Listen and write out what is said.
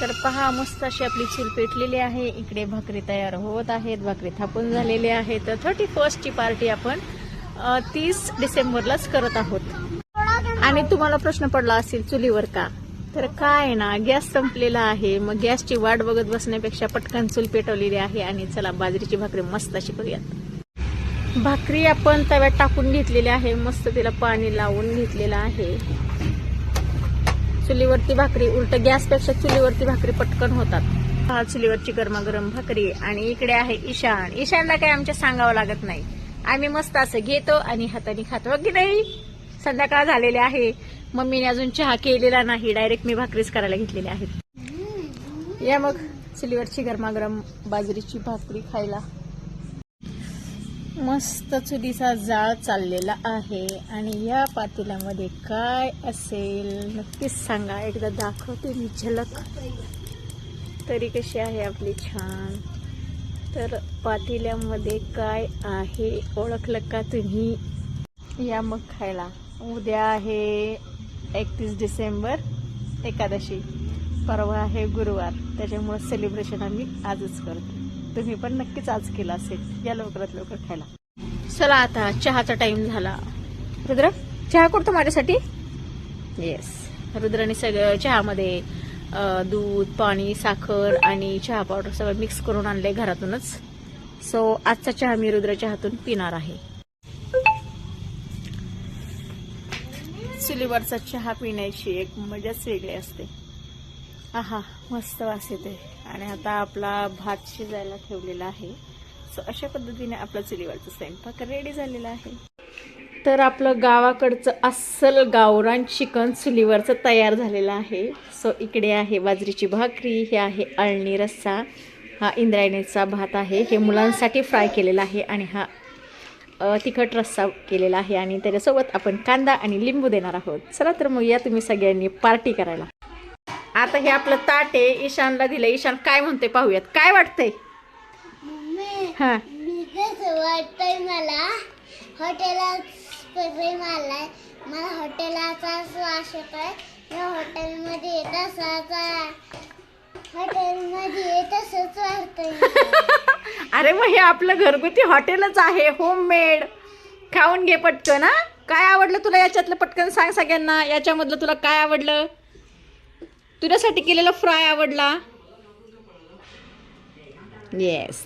तर पहा, मस्त अशी आपली चूल पेटलेली आहे. इकडे भाकरी तयार होत आहेत, भाकरी थापून झालेली आहे. तर 31st ची पार्टी आपण 30 डिसेंबरलाच करत आहोत. आणि तुम्हाला प्रश्न पडला असेल चुलीवर का, तर काय ना, गॅस संपलेला आहे. मग गॅसची वाट बघत बसण्यापेक्षा पटकन चूल पेटवलेली आहे. आणि चला बाजरीची भाकरी मस्त अशी करूयात. भाकरी आपण तव्यात टाकून घेतलेली आहे, मस्त तिला पाणी लावून घेतलेलं आहे. चुलीवरती भाकरी उलट गॅसपेक्षा चुलीवरती भाकरी पटकन होतात. हा चुलीवरची गरमागरम भाकरी. आणि इकडे आहे ईशान. ईशानला काय आमच्या सांगावं लागत नाही, आम्ही मस्त असं घेतो आणि हाताने खातो की नाही. संध्याकाळ झालेले आहे, मम्मीने अजून चहा केलेला नाही, डायरेक्ट मी भाकरीच करायला घेतलेली आहेत. या मग चुलीवरची गरमागरम बाजरीची भाकरी खायला. मस्त चुलीचा जाळ चाललेला आहे. आणि या पातेल्यामध्ये काय असेल नक्कीच सांगा, एकदा दाखवते मी झलक. तरी कशी आहे आपली छान. तर पातेल्यामध्ये काय आहे ओळखलं का तुम्ही? या मग खायला. उद्या आहे 31 डिसेंबर एकादशी, परवा आहे गुरुवार, त्याच्यामुळे सेलिब्रेशन आम्ही आजच करतो. तुम्ही पण नक्कीच आज केला असेल. या लवकरात लवकर खायला. चला आता चहाचा टाइम झाला. रुद्र चहा करतो माझ्यासाठी. येस, रुद्राने सगळं चहामध्ये दूध, पाणी, साखर आणि चहा पावडर सगळं मिक्स करून आणलंय घरातूनच. सो आजचा चहा मी रुद्राच्या हातून पिणार आहे. चुलीवरचा चहा पिण्याची एक मजाच वेगळी असते. आहा, मस्त वास येते. आणि आता आपला भात शिजायला ठेवलेला आहे. सो अशा पद्धतीने आपला चुलीवरचा स्वयंपाक रेडी झालेला आहे. तर आपलं गावाकडचं अस्सल गावरान चिकन चुलीवरचं तयार झालेलं आहे. सो इकडे आहे बाजरीची भाकरी, हे आहे अळणी रस्सा, हा इंद्रायणीचा भात आहे, हे मुलांसाठी फ्राय केलेला आहे, आणि हा तिखट रस्सा केलेला आहे. आणि त्याच्यासोबत आपण कांदा आणि लिंबू देणार आहोत. चला तर मग या तुम्ही सगळ्यांनी पार्टी करायला. आता हे आपलं ताट आहे, ईशानला दिलं. ईशान काय म्हणते पाहूयात. काय वाटतंय? हा, वाटतंय मला हॉटेलात मला हॉटेलाचा वास येतोय. हॉटेलमध्ये येत असंच वाटतंय. अरे मग हे आपलं घरगुती हॉटेलच आहे, होममेड. खाऊन घे पटकन. हा, काय आवडलं तुला याच्यातलं पटकन सांग सगळ्यांना. याच्यामधलं तुला काय आवडलं? तुझ्यासाठी केलेला फ्राय आवडला? येस.